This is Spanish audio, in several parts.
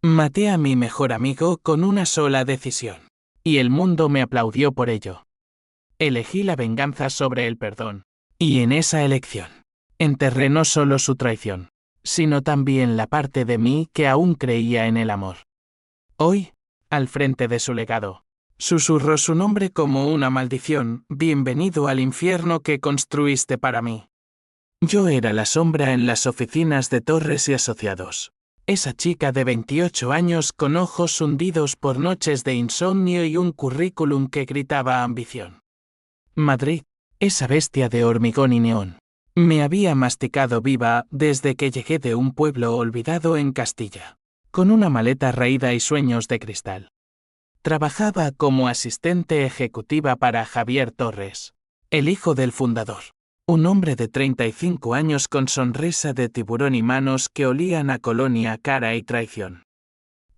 Maté a mi mejor amigo con una sola decisión. Y el mundo me aplaudió por ello. Elegí la venganza sobre el perdón. Y en esa elección, enterré no solo su traición, sino también la parte de mí que aún creía en el amor. Hoy, al frente de su legado, susurro su nombre como una maldición: bienvenido al infierno que construiste para mí. Yo era la sombra en las oficinas de Torres y Asociados. Esa chica de 28 años con ojos hundidos por noches de insomnio y un currículum que gritaba ambición. Madrid, esa bestia de hormigón y neón, me había masticado viva desde que llegué de un pueblo olvidado en Castilla, con una maleta raída y sueños de cristal. Trabajaba como asistente ejecutiva para Javier Torres, el hijo del fundador. Un hombre de 35 años con sonrisa de tiburón y manos que olían a colonia, cara y traición.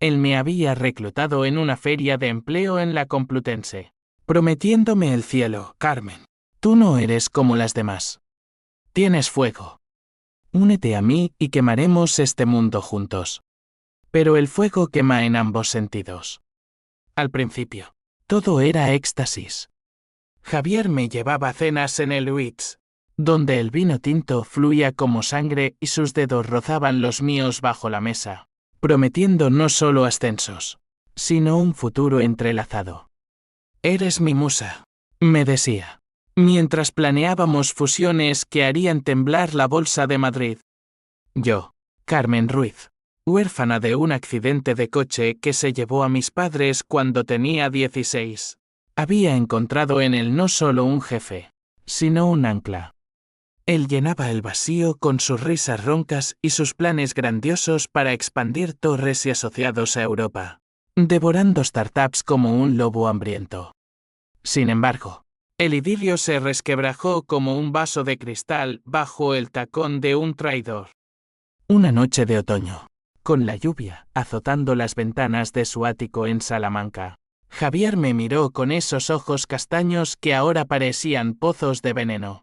Él me había reclutado en una feria de empleo en la Complutense, prometiéndome el cielo: Carmen, tú no eres como las demás. Tienes fuego. Únete a mí y quemaremos este mundo juntos. Pero el fuego quema en ambos sentidos. Al principio, todo era éxtasis. Javier me llevaba a cenas en el Ritz, donde el vino tinto fluía como sangre y sus dedos rozaban los míos bajo la mesa, prometiendo no solo ascensos, sino un futuro entrelazado. Eres mi musa, me decía, mientras planeábamos fusiones que harían temblar la bolsa de Madrid. Yo, Carmen Ruiz, huérfana de un accidente de coche que se llevó a mis padres cuando tenía 16, había encontrado en él no solo un jefe, sino un ancla. Él llenaba el vacío con sus risas roncas y sus planes grandiosos para expandir Torres y Asociados a Europa, devorando startups como un lobo hambriento. Sin embargo, el idilio se resquebrajó como un vaso de cristal bajo el tacón de un traidor. Una noche de otoño, con la lluvia azotando las ventanas de su ático en Salamanca, Javier me miró con esos ojos castaños que ahora parecían pozos de veneno.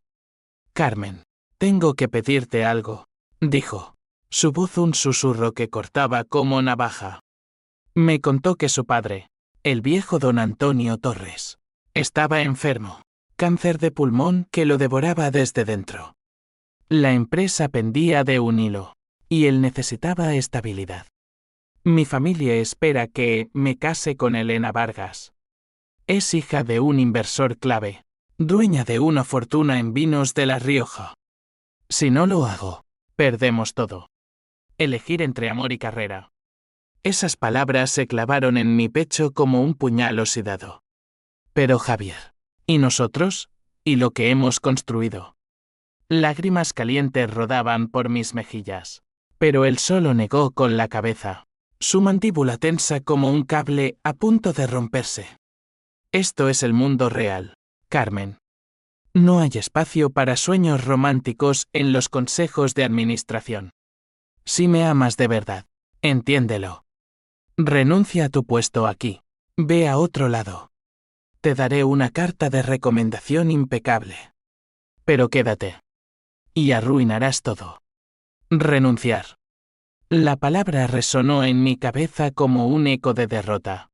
Carmen, tengo que pedirte algo, dijo, su voz un susurro que cortaba como navaja. Me contó que su padre, el viejo don Antonio Torres, estaba enfermo, cáncer de pulmón que lo devoraba desde dentro. La empresa pendía de un hilo, y él necesitaba estabilidad. Mi familia espera que me case con Elena Vargas. Es hija de un inversor clave, dueña de una fortuna en vinos de La Rioja. Si no lo hago, perdemos todo. Elegir entre amor y carrera. Esas palabras se clavaron en mi pecho como un puñal oxidado. Pero Javier, ¿y nosotros? ¿Y lo que hemos construido? Lágrimas calientes rodaban por mis mejillas, pero él solo negó con la cabeza, su mandíbula tensa como un cable a punto de romperse. Esto es el mundo real, Carmen. No hay espacio para sueños románticos en los consejos de administración. Si me amas de verdad, entiéndelo. Renuncia a tu puesto aquí. Ve a otro lado. Te daré una carta de recomendación impecable. Pero quédate. Y arruinarás todo. Renunciar. La palabra resonó en mi cabeza como un eco de derrota.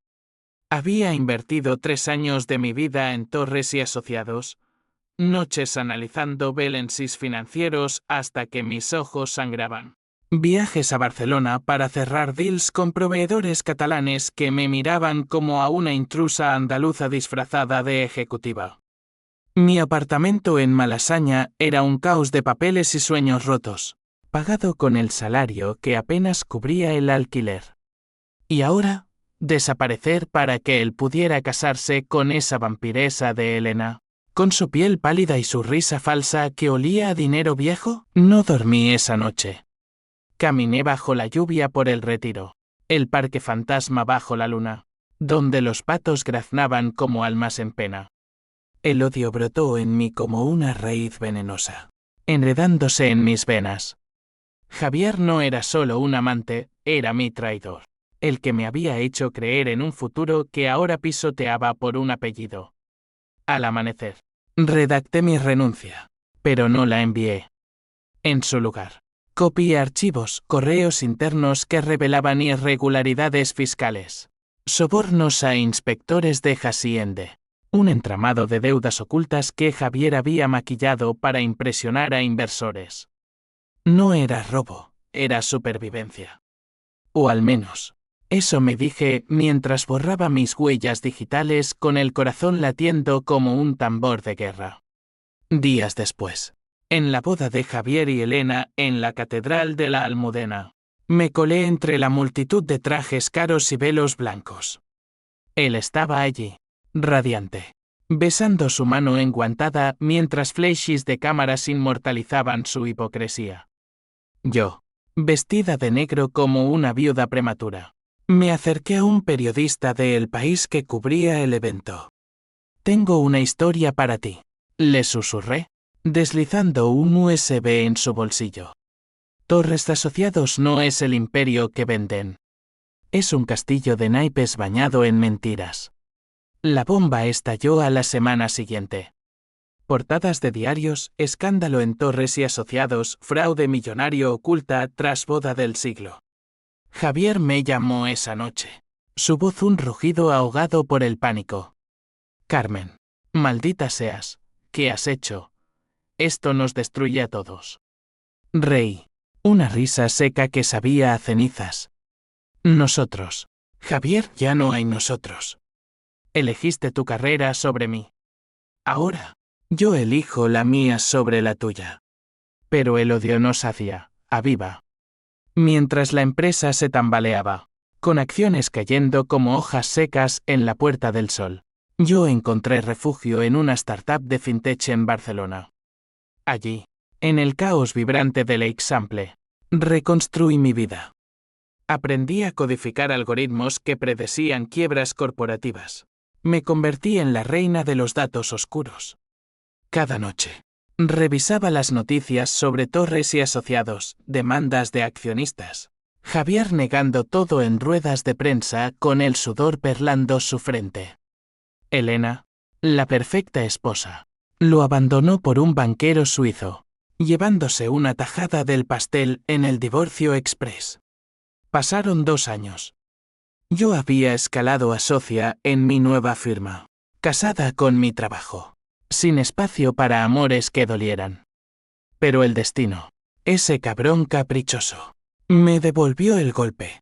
Había invertido 3 años de mi vida en Torres y Asociados, noches analizando balances financieros hasta que mis ojos sangraban. Viajes a Barcelona para cerrar deals con proveedores catalanes que me miraban como a una intrusa andaluza disfrazada de ejecutiva. Mi apartamento en Malasaña era un caos de papeles y sueños rotos, pagado con el salario que apenas cubría el alquiler. Y ahora, desaparecer para que él pudiera casarse con esa vampiresa de Elena, con su piel pálida y su risa falsa que olía a dinero viejo. No dormí esa noche. Caminé bajo la lluvia por el Retiro, el parque fantasma bajo la luna, donde los patos graznaban como almas en pena. El odio brotó en mí como una raíz venenosa, enredándose en mis venas. Javier no era solo un amante, era mi traidor, el que me había hecho creer en un futuro que ahora pisoteaba por un apellido. Al amanecer, redacté mi renuncia, pero no la envié. En su lugar, Copié archivos, correos internos que revelaban irregularidades fiscales. Sobornos a inspectores de Hacienda. Un entramado de deudas ocultas que Javier había maquillado para impresionar a inversores. No era robo, era supervivencia. O al menos, eso me dije mientras borraba mis huellas digitales con el corazón latiendo como un tambor de guerra. Días después, en la boda de Javier y Elena en la Catedral de la Almudena, me colé entre la multitud de trajes caros y velos blancos. Él estaba allí, radiante, besando su mano enguantada mientras flashes de cámaras inmortalizaban su hipocresía. Yo, vestida de negro como una viuda prematura, me acerqué a un periodista de El País que cubría el evento. «Tengo una historia para ti», le susurré, deslizando un USB en su bolsillo. Torres Asociados no es el imperio que venden. Es un castillo de naipes bañado en mentiras. La bomba estalló a la semana siguiente. Portadas de diarios, escándalo en Torres y Asociados, fraude millonario oculta tras boda del siglo. Javier me llamó esa noche. Su voz un rugido ahogado por el pánico. «Carmen, maldita seas, ¿qué has hecho? Esto nos destruye a todos». Reí. Una risa seca que sabía a cenizas. «Nosotros. Javier, ya no hay nosotros. Elegiste tu carrera sobre mí. Ahora, yo elijo la mía sobre la tuya». Pero el odio nos hacía, aviva. Mientras la empresa se tambaleaba, con acciones cayendo como hojas secas en la Puerta del Sol, yo encontré refugio en una startup de fintech en Barcelona. Allí, en el caos vibrante del Example, reconstruí mi vida. Aprendí a codificar algoritmos que predecían quiebras corporativas. Me convertí en la reina de los datos oscuros. Cada noche, revisaba las noticias sobre Torres y Asociados, demandas de accionistas. Javier negando todo en ruedas de prensa con el sudor perlando su frente. Elena, la perfecta esposa, lo abandonó por un banquero suizo, llevándose una tajada del pastel en el divorcio express. Pasaron 2 años. Yo había escalado a socia en mi nueva firma, casada con mi trabajo, sin espacio para amores que dolieran. Pero el destino, ese cabrón caprichoso, me devolvió el golpe.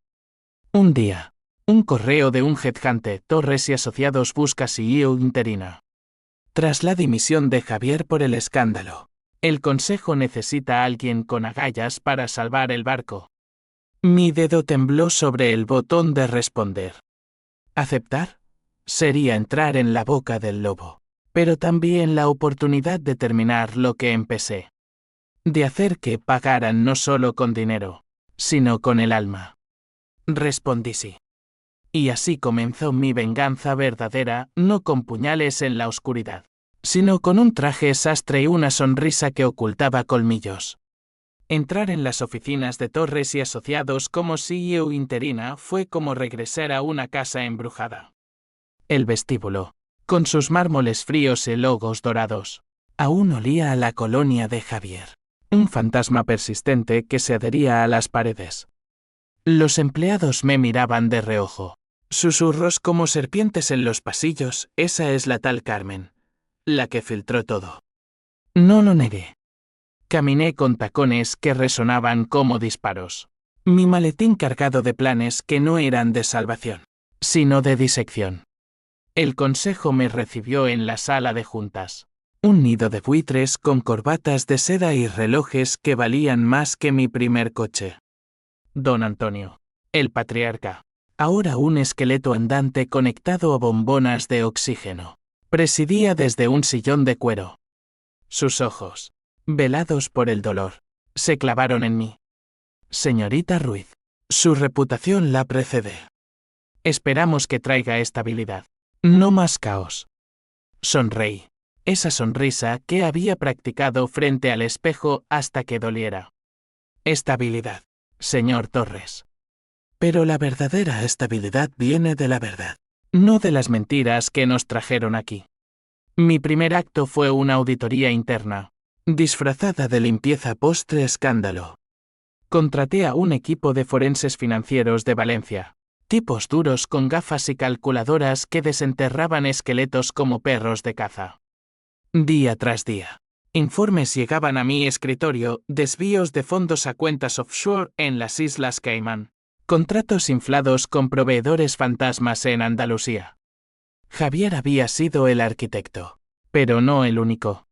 Un día, un correo de un headhunter, Torres y Asociados busca CEO interina. Tras la dimisión de Javier por el escándalo, el consejo necesita a alguien con agallas para salvar el barco. Mi dedo tembló sobre el botón de responder. ¿Aceptar? Sería entrar en la boca del lobo, pero también la oportunidad de terminar lo que empecé. De hacer que pagaran no solo con dinero, sino con el alma. Respondí sí. Y así comenzó mi venganza verdadera, no con puñales en la oscuridad, sino con un traje sastre y una sonrisa que ocultaba colmillos. Entrar en las oficinas de Torres y Asociados como CEO interina fue como regresar a una casa embrujada. El vestíbulo, con sus mármoles fríos y logos dorados, aún olía a la colonia de Javier, un fantasma persistente que se adhería a las paredes. Los empleados me miraban de reojo. Susurros como serpientes en los pasillos, esa es la tal Carmen, la que filtró todo. No lo negué. Caminé con tacones que resonaban como disparos. Mi maletín cargado de planes que no eran de salvación, sino de disección. El consejo me recibió en la sala de juntas. Un nido de buitres con corbatas de seda y relojes que valían más que mi primer coche. Don Antonio, el patriarca, ahora un esqueleto andante conectado a bombonas de oxígeno, presidía desde un sillón de cuero. Sus ojos, velados por el dolor, se clavaron en mí. Señorita Ruiz, su reputación la precede. Esperamos que traiga estabilidad, no más caos. Sonreí, esa sonrisa que había practicado frente al espejo hasta que doliera. Estabilidad, señor Torres. Pero la verdadera estabilidad viene de la verdad, no de las mentiras que nos trajeron aquí. Mi primer acto fue una auditoría interna, disfrazada de limpieza post-escándalo. Contraté a un equipo de forenses financieros de Valencia. Tipos duros con gafas y calculadoras que desenterraban esqueletos como perros de caza. Día tras día. Informes llegaban a mi escritorio, desvíos de fondos a cuentas offshore en las Islas Caimán. Contratos inflados con proveedores fantasmas en Andalucía. Javier había sido el arquitecto, pero no el único.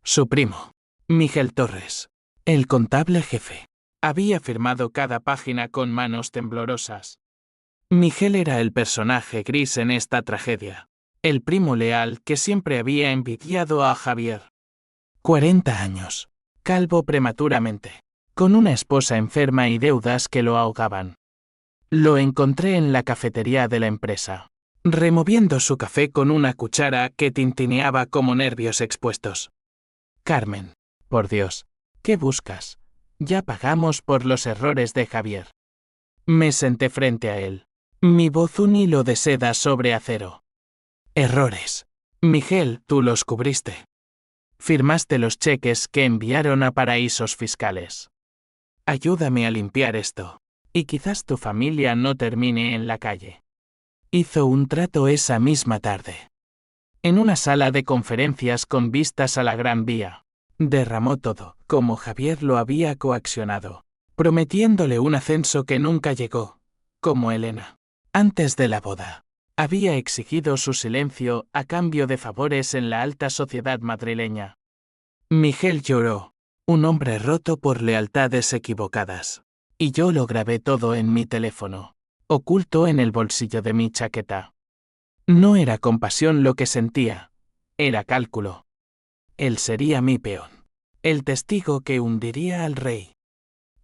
Su primo, Miguel Torres, el contable jefe, había firmado cada página con manos temblorosas. Miguel era el personaje gris en esta tragedia, el primo leal que siempre había envidiado a Javier. 40 años, calvo prematuramente, con una esposa enferma y deudas que lo ahogaban. Lo encontré en la cafetería de la empresa, removiendo su café con una cuchara que tintineaba como nervios expuestos. Carmen, por Dios, ¿qué buscas? Ya pagamos por los errores de Javier. Me senté frente a él, mi voz un hilo de seda sobre acero. Errores. Miguel, tú los cubriste. Firmaste los cheques que enviaron a paraísos fiscales. Ayúdame a limpiar esto, y quizás tu familia no termine en la calle. Hizo un trato esa misma tarde. En una sala de conferencias con vistas a la Gran Vía. Derramó todo, como Javier lo había coaccionado, prometiéndole un ascenso que nunca llegó, como Elena. Antes de la boda, había exigido su silencio a cambio de favores en la alta sociedad madrileña. Miguel lloró, un hombre roto por lealtades equivocadas. Y yo lo grabé todo en mi teléfono, oculto en el bolsillo de mi chaqueta. No era compasión lo que sentía, era cálculo. Él sería mi peón, el testigo que hundiría al rey.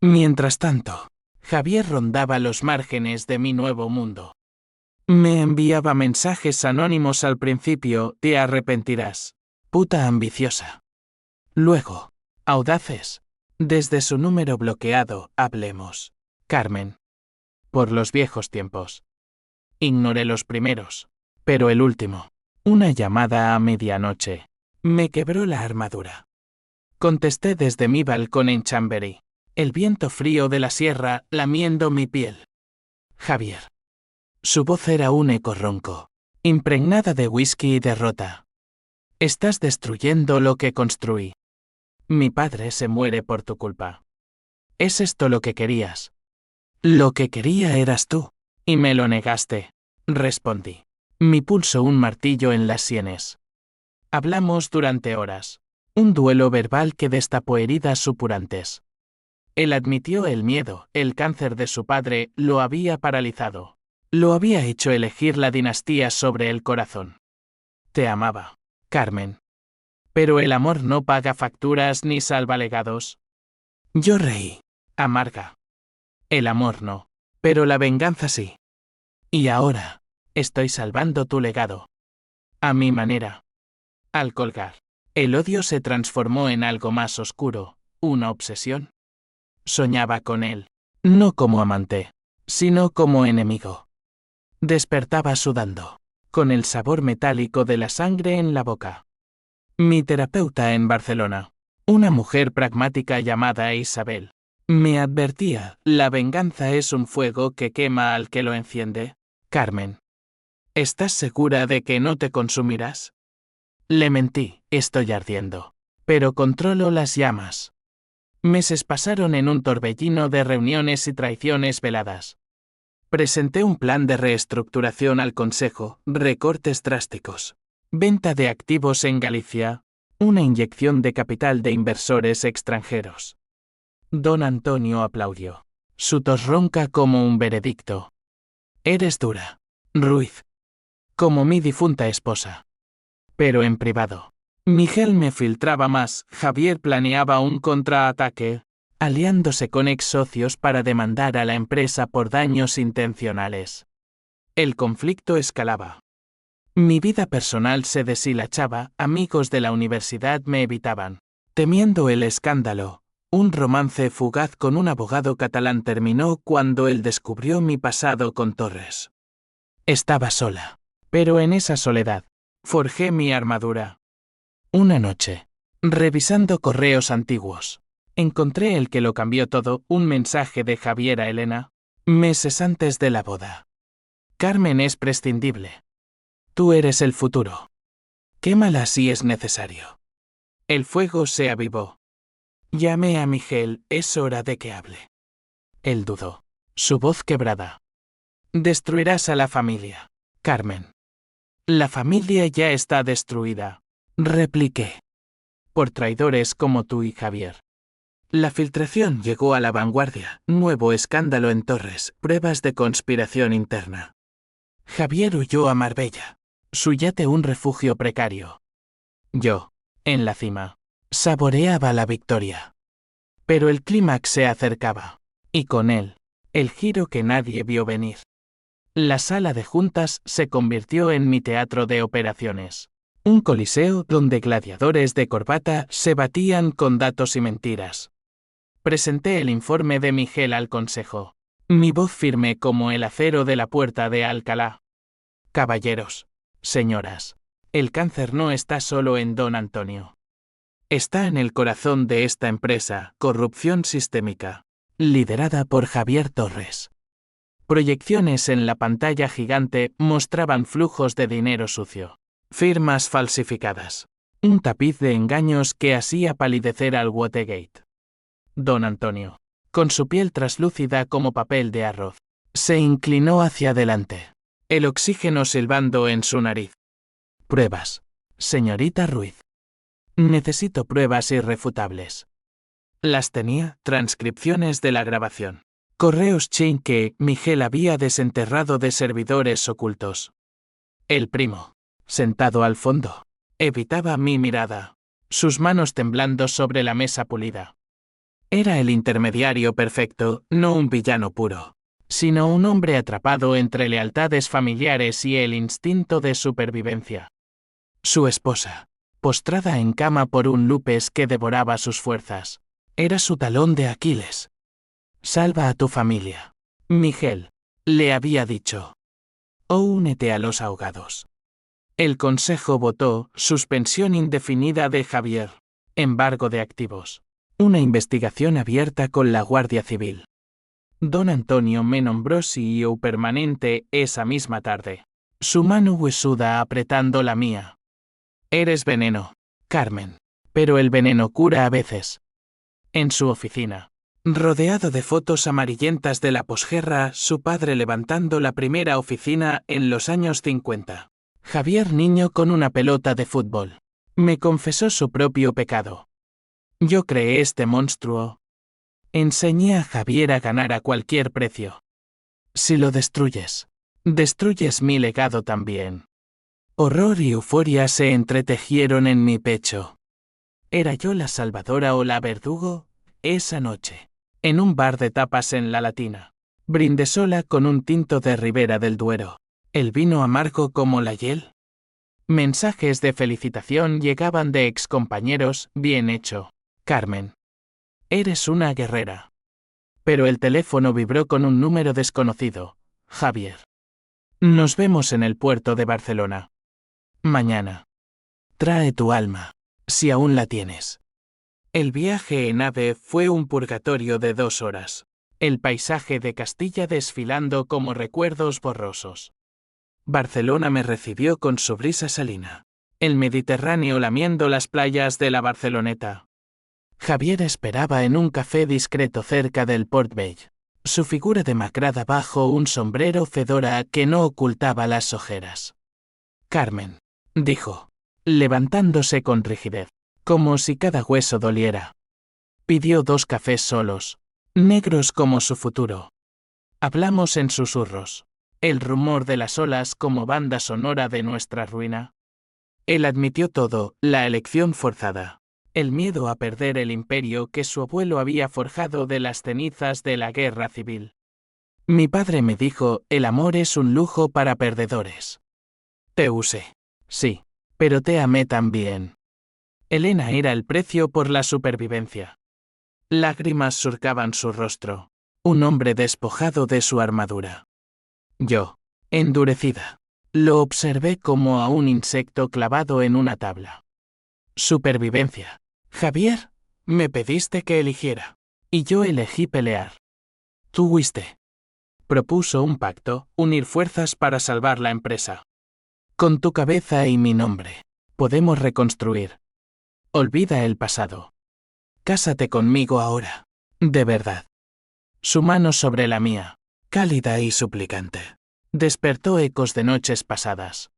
Mientras tanto, Javier rondaba los márgenes de mi nuevo mundo. Me enviaba mensajes anónimos al principio, te arrepentirás, puta ambiciosa. Luego, audaces, desde su número bloqueado, hablemos, Carmen. Por los viejos tiempos. Ignoré los primeros, pero el último, una llamada a medianoche, me quebró la armadura. Contesté desde mi balcón en Chamberí, el viento frío de la sierra lamiendo mi piel. Javier. Su voz era un eco ronco, impregnada de whisky y derrota. Estás destruyendo lo que construí. Mi padre se muere por tu culpa. ¿Es esto lo que querías? Lo que quería eras tú, y me lo negaste, respondí. Mi pulso un martillo en las sienes. Hablamos durante horas, un duelo verbal que destapó heridas supurantes. Él admitió el miedo, el cáncer de su padre lo había paralizado. Lo había hecho elegir la dinastía sobre el corazón. Te amaba, Carmen. Pero el amor no paga facturas ni salva legados. Yo reí, amarga. El amor no, pero la venganza sí. Y ahora, estoy salvando tu legado. A mi manera. Al colgar, el odio se transformó en algo más oscuro, una obsesión. Soñaba con él, no como amante, sino como enemigo. Despertaba sudando, con el sabor metálico de la sangre en la boca. Mi terapeuta en Barcelona, una mujer pragmática llamada Isabel, me advertía, la venganza es un fuego que quema al que lo enciende. Carmen. ¿Estás segura de que no te consumirás? Le mentí, estoy ardiendo, pero controlo las llamas. Meses pasaron en un torbellino de reuniones y traiciones veladas. Presenté un plan de reestructuración al Consejo, recortes drásticos, venta de activos en Galicia, una inyección de capital de inversores extranjeros. Don Antonio aplaudió. Su tos ronca como un veredicto. Eres dura, Ruiz. Como mi difunta esposa. Pero en privado. Miguel me filtraba más, Javier planeaba un contraataque, aliándose con ex socios para demandar a la empresa por daños intencionales. El conflicto escalaba. Mi vida personal se deshilachaba, amigos de la universidad me evitaban. Temiendo el escándalo, un romance fugaz con un abogado catalán terminó cuando él descubrió mi pasado con Torres. Estaba sola, pero en esa soledad, forjé mi armadura. Una noche, revisando correos antiguos, Encontré el que lo cambió todo, un mensaje de Javier a Elena, meses antes de la boda. Carmen es prescindible. Tú eres el futuro. Quémala si es necesario. El fuego se avivó. Llamé a Miguel, es hora de que hable. Él dudó. Su voz quebrada. Destruirás a la familia, Carmen. La familia ya está destruida, repliqué. Por traidores como tú y Javier. La filtración llegó a la vanguardia, nuevo escándalo en Torres, pruebas de conspiración interna. Javier huyó a Marbella, su yate un refugio precario. Yo, en la cima, saboreaba la victoria. Pero el clímax se acercaba, y con él, el giro que nadie vio venir. La sala de juntas se convirtió en mi teatro de operaciones. Un coliseo donde gladiadores de corbata se batían con datos y mentiras. Presenté el informe de Miguel al consejo. Mi voz firme como el acero de la puerta de Alcalá. Caballeros, señoras, el cáncer no está solo en don Antonio. Está en el corazón de esta empresa, corrupción sistémica, liderada por Javier Torres. Proyecciones en la pantalla gigante mostraban flujos de dinero sucio, firmas falsificadas, un tapiz de engaños que hacía palidecer al Watergate. Don Antonio, con su piel traslúcida como papel de arroz, se inclinó hacia adelante, el oxígeno silbando en su nariz. Pruebas, señorita Ruiz. Necesito pruebas irrefutables. Las tenía, transcripciones de la grabación. Correos chain que Miguel había desenterrado de servidores ocultos. El primo, sentado al fondo, evitaba mi mirada, sus manos temblando sobre la mesa pulida. Era el intermediario perfecto, no un villano puro, sino un hombre atrapado entre lealtades familiares y el instinto de supervivencia. Su esposa, postrada en cama por un lupus que devoraba sus fuerzas, era su talón de Aquiles. Salva a tu familia, Miguel, le había dicho. O únete a los ahogados. El consejo votó suspensión indefinida de Javier, embargo de activos, una investigación abierta con la Guardia Civil. Don Antonio me nombró CEO permanente esa misma tarde, su mano huesuda apretando la mía. Eres veneno, Carmen, pero el veneno cura a veces. En su oficina, rodeado de fotos amarillentas de la posguerra, su padre levantando la primera oficina en los años 50. Javier niño con una pelota de fútbol. Me confesó su propio pecado. Yo creé este monstruo. Enseñé a Javier a ganar a cualquier precio. Si lo destruyes, destruyes mi legado también. Horror y euforia se entretejieron en mi pecho. ¿Era yo la salvadora o la verdugo? Esa noche, en un bar de tapas en La Latina, brindé sola con un tinto de Ribera del Duero, el vino amargo como la hiel. Mensajes de felicitación llegaban de excompañeros, bien hecho, Carmen. Eres una guerrera. Pero el teléfono vibró con un número desconocido, Javier. Nos vemos en el puerto de Barcelona. Mañana. Trae tu alma, si aún la tienes. El viaje en AVE fue un purgatorio de 2 horas. El paisaje de Castilla desfilando como recuerdos borrosos. Barcelona me recibió con su brisa salina. El Mediterráneo lamiendo las playas de la Barceloneta. Javier esperaba en un café discreto cerca del Port Vell. Su figura demacrada bajo un sombrero fedora que no ocultaba las ojeras. Carmen, dijo, levantándose con rigidez, como si cada hueso doliera. Pidió 2 cafés solos, negros como su futuro. Hablamos en susurros, el rumor de las olas como banda sonora de nuestra ruina. Él admitió todo, la elección forzada, el miedo a perder el imperio que su abuelo había forjado de las cenizas de la guerra civil. Mi padre me dijo, el amor es un lujo para perdedores. Te usé. Sí, pero te amé también. Elena era el precio por la supervivencia. Lágrimas surcaban su rostro. Un hombre despojado de su armadura. Yo, endurecida, lo observé como a un insecto clavado en una tabla. Supervivencia. Javier, Me pediste que eligiera. Y yo elegí pelear. Tú huiste. Propuso un pacto, unir fuerzas para salvar la empresa. Con tu cabeza y mi nombre. Podemos reconstruir. Olvida el pasado. Cásate conmigo ahora. De verdad. Su mano sobre la mía, cálida y suplicante, despertó ecos de noches pasadas.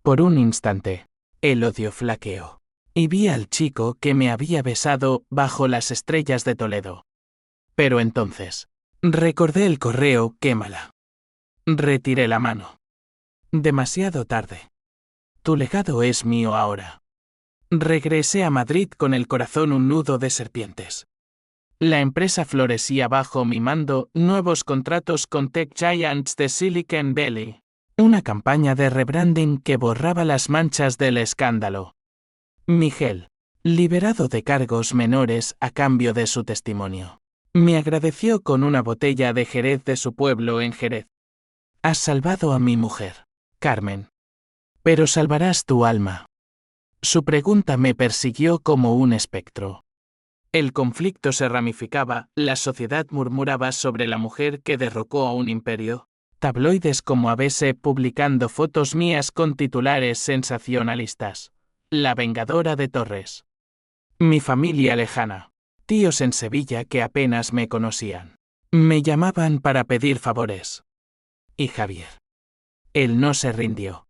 Por un instante, el odio flaqueó, y vi al chico que me había besado bajo las estrellas de Toledo. Pero entonces, recordé el correo, quémala. Retiré la mano. Demasiado tarde. Tu legado es mío ahora. Regresé a Madrid con el corazón un nudo de serpientes. La empresa florecía bajo mi mando, nuevos contratos con Tech Giants de Silicon Valley. Una campaña de rebranding que borraba las manchas del escándalo. Miguel, liberado de cargos menores a cambio de su testimonio, me agradeció con una botella de Jerez de su pueblo en Jerez. Has salvado a mi mujer, Carmen. Pero salvarás tu alma. Su pregunta me persiguió como un espectro. El conflicto se ramificaba, la sociedad murmuraba sobre la mujer que derrocó a un imperio. Tabloides como ABC publicando fotos mías con titulares sensacionalistas. La vengadora de Torres. Mi familia lejana. Tíos en Sevilla que apenas me conocían. Me llamaban para pedir favores. Y Javier. Él no se rindió.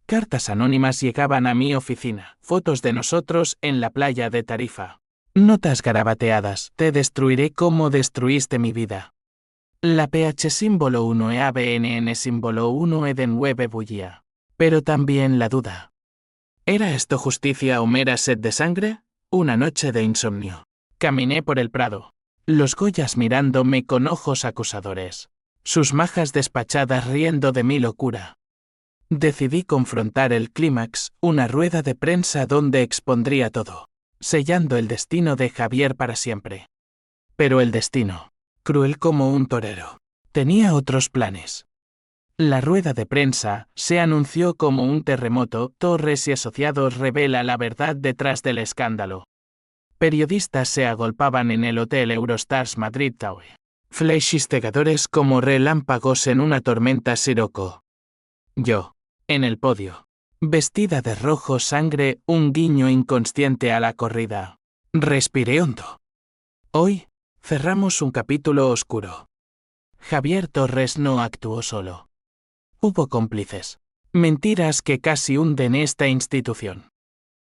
Cartas anónimas llegaban a mi oficina, fotos de nosotros en la playa de Tarifa. Notas garabateadas, te destruiré como destruiste mi vida. La PH símbolo 1 e ABNN símbolo 1 e de 9 bullía. Pero también la duda. ¿Era esto justicia o mera sed de sangre? Una noche de insomnio. Caminé por el prado. Los Goyas mirándome con ojos acusadores. Sus majas despachadas riendo de mi locura. Decidí confrontar el clímax, una rueda de prensa donde expondría todo, sellando el destino de Javier para siempre. Pero el destino, cruel como un torero, tenía otros planes. La rueda de prensa se anunció como un terremoto, Torres y Asociados revela la verdad detrás del escándalo. Periodistas se agolpaban en el Hotel Eurostars Madrid Tower. Flechistegadores como relámpagos en una tormenta siroco. Yo, en el podio, vestida de rojo sangre, un guiño inconsciente a la corrida. Respiré hondo. Hoy, cerramos un capítulo oscuro. Javier Torres no actuó solo. Hubo cómplices. Mentiras que casi hunden esta institución.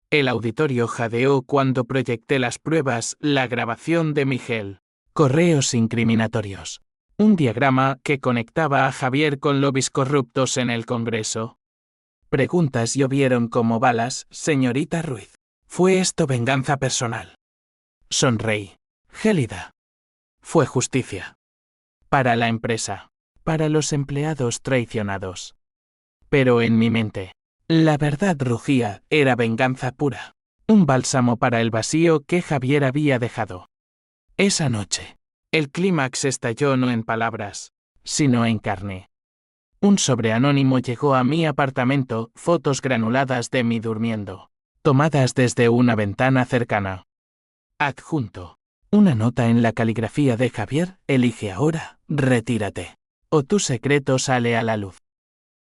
El auditorio jadeó cuando proyecté las pruebas, la grabación de Miguel. Correos incriminatorios. Un diagrama que conectaba a Javier con lobbies corruptos en el Congreso. Preguntas llovieron como balas, señorita Ruiz. ¿Fue esto venganza personal? Sonreí. Gélida. Fue justicia. Para la empresa. Para los empleados traicionados. Pero en mi mente, la verdad rugía, era venganza pura. Un bálsamo para el vacío que Javier había dejado. Esa noche, el clímax estalló no en palabras, sino en carne. Un sobre anónimo llegó a mi apartamento, fotos granuladas de mí durmiendo, tomadas desde una ventana cercana. Adjunto. Una nota en la caligrafía de Javier, elige ahora, retírate. O tu secreto sale a la luz.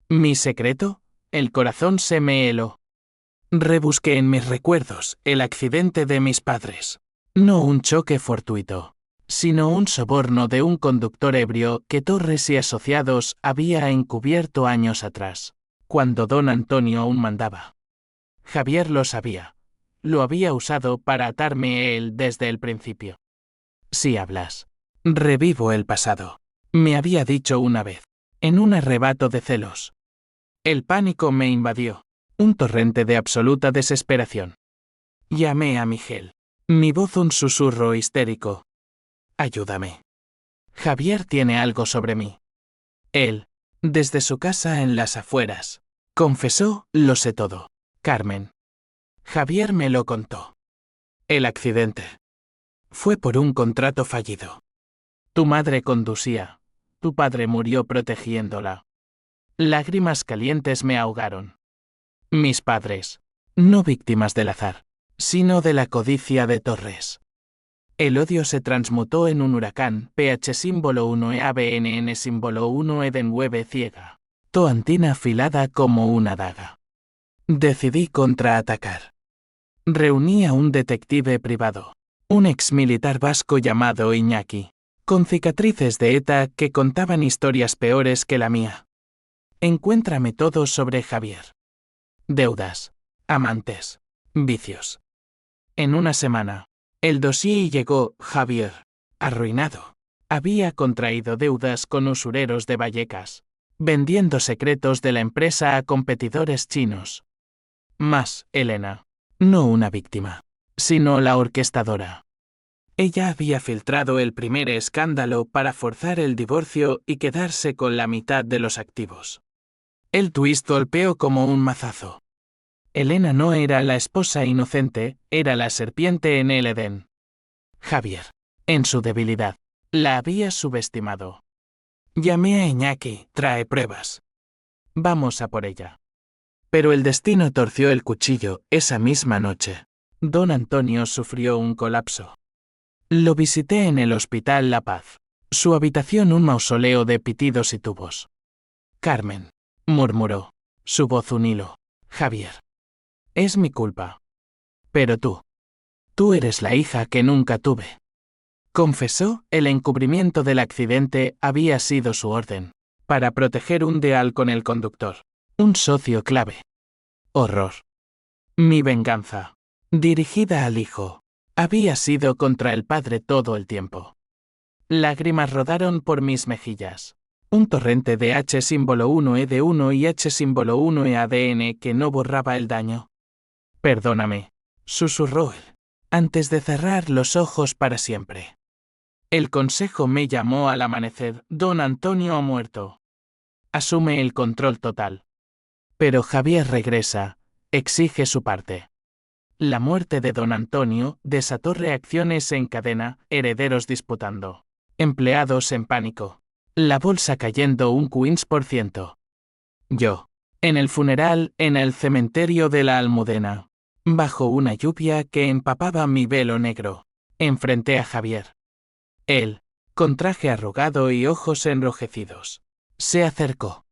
¿Mi secreto? El corazón se me heló. Rebusqué en mis recuerdos el accidente de mis padres. No un choque fortuito, sino un soborno de un conductor ebrio que Torres y Asociados había encubierto años atrás, cuando don Antonio aún mandaba. Javier lo sabía. Lo había usado para atarme a él desde el principio. Si hablas. Revivo el pasado. Me había dicho una vez, en un arrebato de celos. El pánico me invadió, un torrente de absoluta desesperación. Llamé a Miguel. Mi voz un susurro histérico. Ayúdame. Javier tiene algo sobre mí. Él, desde su casa en las afueras, confesó, lo sé todo. Carmen. Javier me lo contó. El accidente. Fue por un contrato fallido. Tu madre conducía. Tu padre murió protegiéndola. Lágrimas calientes me ahogaron. Mis padres, no víctimas del azar, sino de la codicia de Torres. El odio se transmutó en un huracán, pH símbolo 1 EABNN símbolo 1 Eden ciega. Toantina afilada como una daga. Decidí contraatacar. Reuní a un detective privado, un exmilitar vasco llamado Iñaki, con cicatrices de ETA que contaban historias peores que la mía. Encuéntrame todo sobre Javier. Deudas, amantes, vicios. En una semana, el dossier llegó. Javier, arruinado, había contraído deudas con usureros de Vallecas, vendiendo secretos de la empresa a competidores chinos. Más, Elena, no una víctima, sino la orquestadora. Ella había filtrado el primer escándalo para forzar el divorcio y quedarse con la mitad de los activos. El twist golpeó como un mazazo. Elena no era la esposa inocente, era la serpiente en el Edén. Javier, en su debilidad, la había subestimado. Llamé a Iñaki, trae pruebas. Vamos a por ella. Pero el destino torció el cuchillo. Esa misma noche, don Antonio sufrió un colapso. Lo visité en el Hospital La Paz. Su habitación un mausoleo de pitidos y tubos. Carmen, murmuró, su voz un hilo. Javier. Es mi culpa. Pero tú eres la hija que nunca tuve. Confesó, el encubrimiento del accidente había sido su orden, para proteger un deal con el conductor, un socio clave. Horror. Mi venganza, dirigida al hijo, había sido contra el padre todo el tiempo. Lágrimas rodaron por mis mejillas. Un torrente de H símbolo 1 E de 1 y H símbolo 1 E ADN que no borraba el daño. Perdóname, susurró él, antes de cerrar los ojos para siempre. El consejo me llamó al amanecer. Don Antonio ha muerto. Asume el control total. Pero Javier regresa, exige su parte. La muerte de don Antonio desató reacciones en cadena, herederos disputando, empleados en pánico, la bolsa cayendo un 15%. Yo, en el funeral, en el cementerio de la Almudena, bajo una lluvia que empapaba mi velo negro, enfrenté a Javier. Él, con traje arrugado y ojos enrojecidos, se acercó.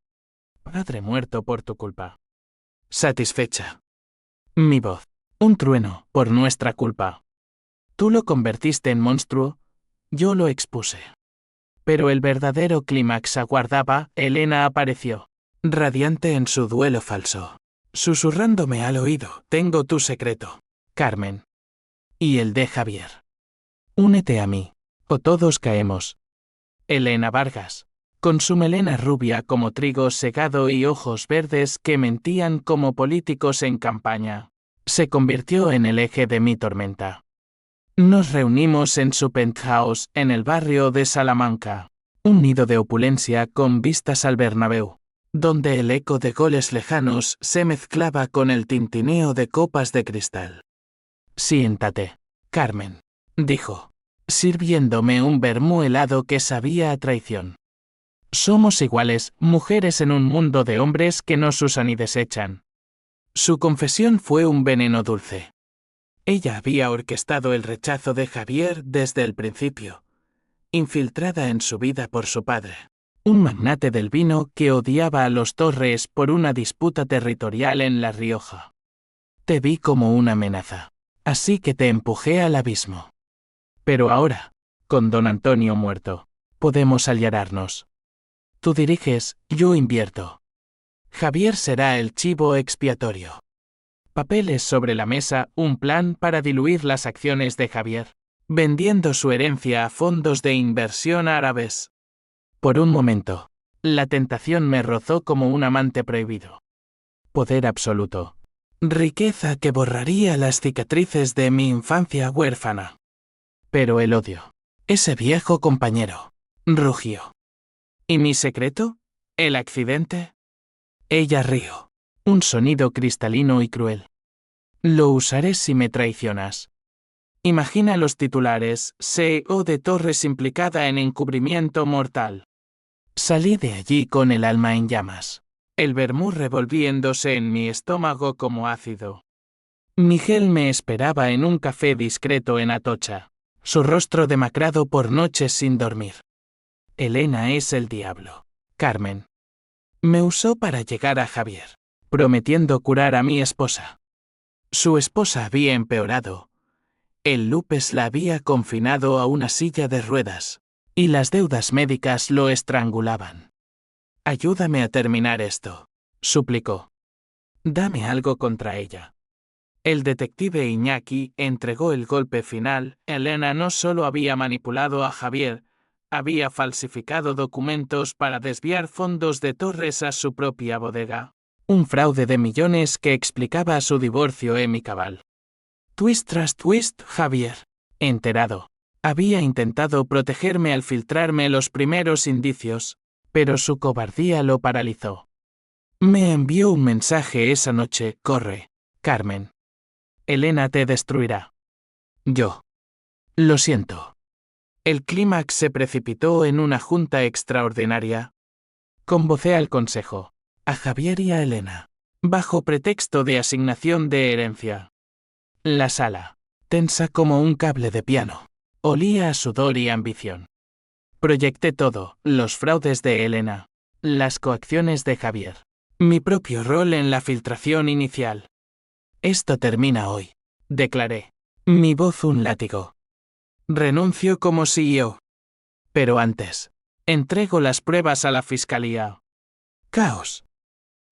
Padre muerto por tu culpa. Satisfecha. Mi voz. Un trueno, por nuestra culpa. Tú lo convertiste en monstruo, yo lo expuse. Pero el verdadero clímax aguardaba. Elena apareció, radiante en su duelo falso, susurrándome al oído. Tengo tu secreto, Carmen. Y el de Javier. Únete a mí, o todos caemos. Elena Vargas, con su melena rubia como trigo segado y ojos verdes que mentían como políticos en campaña, se convirtió en el eje de mi tormenta. Nos reunimos en su penthouse en el barrio de Salamanca, un nido de opulencia con vistas al Bernabéu, donde el eco de goles lejanos se mezclaba con el tintineo de copas de cristal. Siéntate, Carmen, dijo, sirviéndome un vermú helado que sabía a traición. Somos iguales, mujeres en un mundo de hombres que nos usan y desechan. Su confesión fue un veneno dulce. Ella había orquestado el rechazo de Javier desde el principio, infiltrada en su vida por su padre, un magnate del vino que odiaba a los Torres por una disputa territorial en La Rioja. Te vi como una amenaza, así que te empujé al abismo. Pero ahora, con don Antonio muerto, podemos aliarnos. Tú diriges, yo invierto. Javier será el chivo expiatorio. Papeles sobre la mesa, un plan para diluir las acciones de Javier, vendiendo su herencia a fondos de inversión árabes. Por un momento, la tentación me rozó como un amante prohibido. Poder absoluto. Riqueza que borraría las cicatrices de mi infancia huérfana. Pero el odio. Ese viejo compañero. Rugió. ¿Y mi secreto? ¿El accidente? Ella rió. Un sonido cristalino y cruel. Lo usaré si me traicionas. Imagina los titulares, CEO de Torres implicada en encubrimiento mortal. Salí de allí con el alma en llamas, el vermú revolviéndose en mi estómago como ácido. Miguel me esperaba en un café discreto en Atocha, su rostro demacrado por noches sin dormir. Elena es el diablo. Carmen. Me usó para llegar a Javier, prometiendo curar a mi esposa. Su esposa había empeorado. El lupus la había confinado a una silla de ruedas, y las deudas médicas lo estrangulaban. Ayúdame a terminar esto, suplicó. Dame algo contra ella. El detective Iñaki entregó el golpe final. Elena no solo había manipulado a Javier, había falsificado documentos para desviar fondos de Torres a su propia bodega. Un fraude de millones que explicaba su divorcio amicabal. Twist tras twist, Javier, enterado, había intentado protegerme al filtrarme los primeros indicios, pero su cobardía lo paralizó. Me envió un mensaje esa noche: corre, Carmen. Elena te destruirá. Yo. Lo siento. El clímax se precipitó en una junta extraordinaria. Convocé al consejo, a Javier y a Elena, bajo pretexto de asignación de herencia. La sala, tensa como un cable de piano, olía a sudor y ambición. Proyecté todo: los fraudes de Elena, las coacciones de Javier, mi propio rol en la filtración inicial. Esto termina hoy, declaré, mi voz un látigo. Renuncio como CEO. Pero antes, entrego las pruebas a la fiscalía. Caos.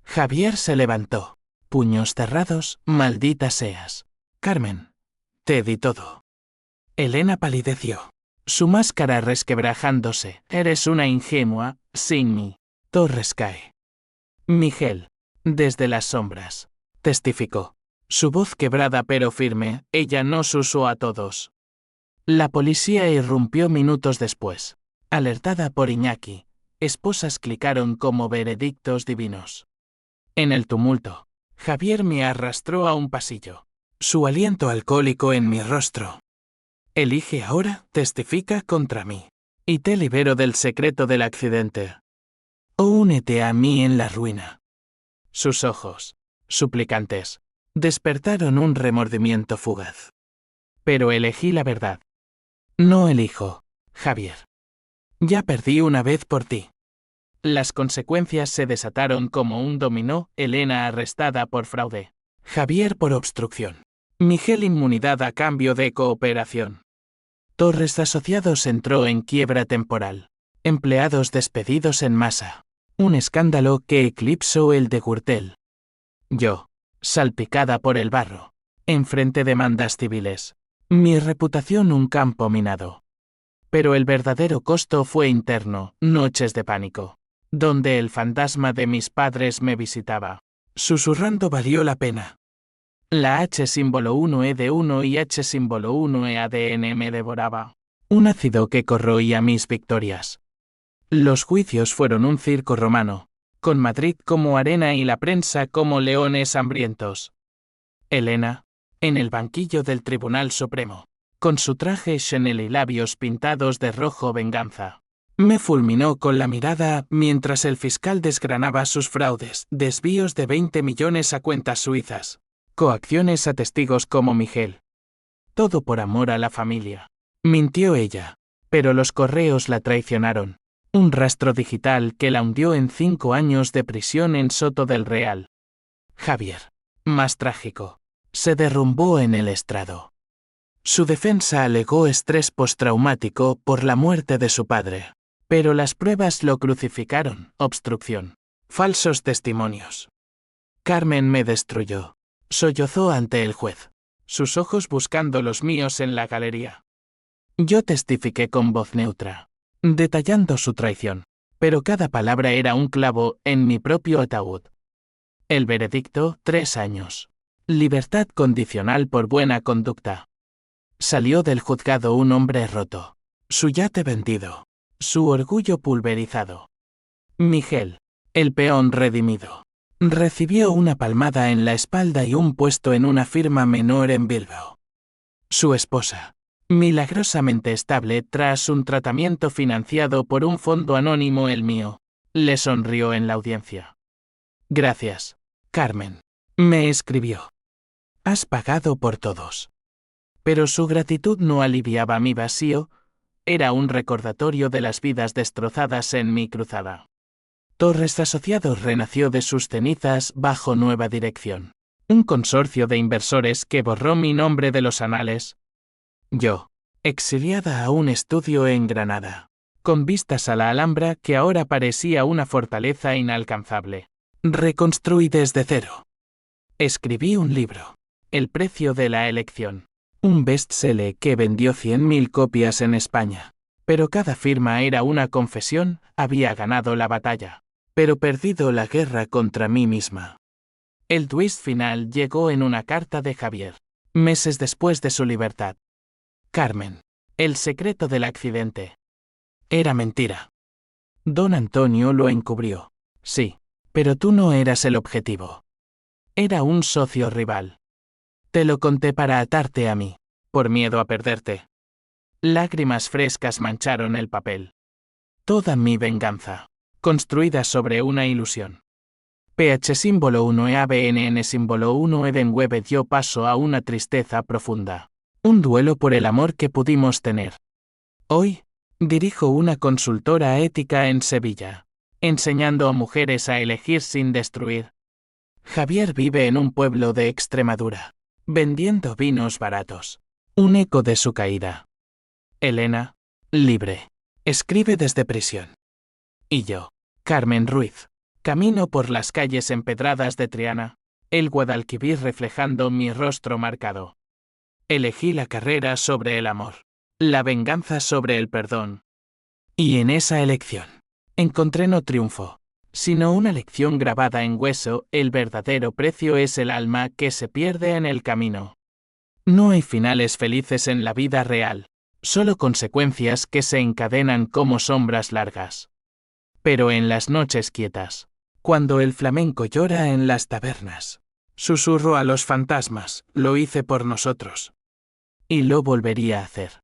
Javier se levantó. Puños cerrados, maldita seas. Carmen, te di todo. Elena palideció, su máscara resquebrajándose. Eres una ingenua, sin mí. Torres cae. Miguel, desde las sombras, testificó. Su voz quebrada pero firme, ella nos usó a todos. La policía irrumpió minutos después. Alertada por Iñaki, esposas clicaron como veredictos divinos. En el tumulto, Javier me arrastró a un pasillo. Su aliento alcohólico en mi rostro. Elige ahora, testifica contra mí. Y te libero del secreto del accidente. O únete a mí en la ruina. Sus ojos, suplicantes, despertaron un remordimiento fugaz. Pero elegí la verdad. No elijo, Javier. Ya perdí una vez por ti. Las consecuencias se desataron como un dominó. Elena arrestada por fraude. Javier por obstrucción. Miguel inmunidad a cambio de cooperación. Torres Asociados entró en quiebra temporal. Empleados despedidos en masa. Un escándalo que eclipsó el de Gürtel. Yo, salpicada por el barro. Enfrenté demandas civiles. Mi reputación un campo minado. Pero el verdadero costo fue interno, noches de pánico, donde el fantasma de mis padres me visitaba. Susurrando valió la pena. La H símbolo 1E de 1 y H símbolo 1E ADN me devoraba. Un ácido que corroía mis victorias. Los juicios fueron un circo romano, con Madrid como arena y la prensa como leones hambrientos. Elena, en el banquillo del Tribunal Supremo, con su traje Chanel y labios pintados de rojo venganza, me fulminó con la mirada mientras el fiscal desgranaba sus fraudes, desvíos de 20 millones a cuentas suizas, coacciones a testigos como Miguel. Todo por amor a la familia. Mintió ella, pero los correos la traicionaron. Un rastro digital que la hundió en 5 años de prisión en Soto del Real. Javier, más trágico, se derrumbó en el estrado. Su defensa alegó estrés postraumático por la muerte de su padre, pero las pruebas lo crucificaron: obstrucción, falsos testimonios. Carmen me destruyó. Sollozó ante el juez, sus ojos buscando los míos en la galería. Yo testifiqué con voz neutra, detallando su traición, pero cada palabra era un clavo en mi propio ataúd. El veredicto: 3 años. Libertad condicional por buena conducta. Salió del juzgado un hombre roto, su yate vendido, su orgullo pulverizado. Miguel, el peón redimido, recibió una palmada en la espalda y un puesto en una firma menor en Bilbao. Su esposa, milagrosamente estable tras un tratamiento financiado por un fondo anónimo, el mío, le sonrió en la audiencia. Gracias, Carmen, me escribió. Has pagado por todos. Pero su gratitud no aliviaba mi vacío, era un recordatorio de las vidas destrozadas en mi cruzada. Torres Asociados renació de sus cenizas bajo nueva dirección. Un consorcio de inversores que borró mi nombre de los anales. Yo, exiliada a un estudio en Granada, con vistas a la Alhambra que ahora parecía una fortaleza inalcanzable. Reconstruí desde cero. Escribí un libro, El precio de la elección. Un bestseller que vendió 100.000 copias en España. Pero cada firma era una confesión, había ganado la batalla, pero perdido la guerra contra mí misma. El twist final llegó en una carta de Javier, meses después de su libertad. Carmen, el secreto del accidente. Era mentira. Don Antonio lo encubrió. Sí, pero tú no eras el objetivo. Era un socio rival. Te lo conté para atarte a mí, por miedo a perderte. Lágrimas frescas mancharon el papel. Toda mi venganza, construida sobre una ilusión. PH símbolo 1 EABNN símbolo 1 Edenweb dio paso a una tristeza profunda. Un duelo por el amor que pudimos tener. Hoy, dirijo una consultora ética en Sevilla, enseñando a mujeres a elegir sin destruir. Javier vive en un pueblo de Extremadura, vendiendo vinos baratos. Un eco de su caída. Elena, libre, escribe desde prisión. Y yo, Carmen Ruiz, camino por las calles empedradas de Triana, el Guadalquivir reflejando mi rostro marcado. Elegí la carrera sobre el amor, la venganza sobre el perdón. Y en esa elección, encontré no triunfo, sino una lección grabada en hueso: el verdadero precio es el alma que se pierde en el camino. No hay finales felices en la vida real, solo consecuencias que se encadenan como sombras largas. Pero en las noches quietas, cuando el flamenco llora en las tabernas, susurro a los fantasmas: lo hice por nosotros. Y lo volvería a hacer.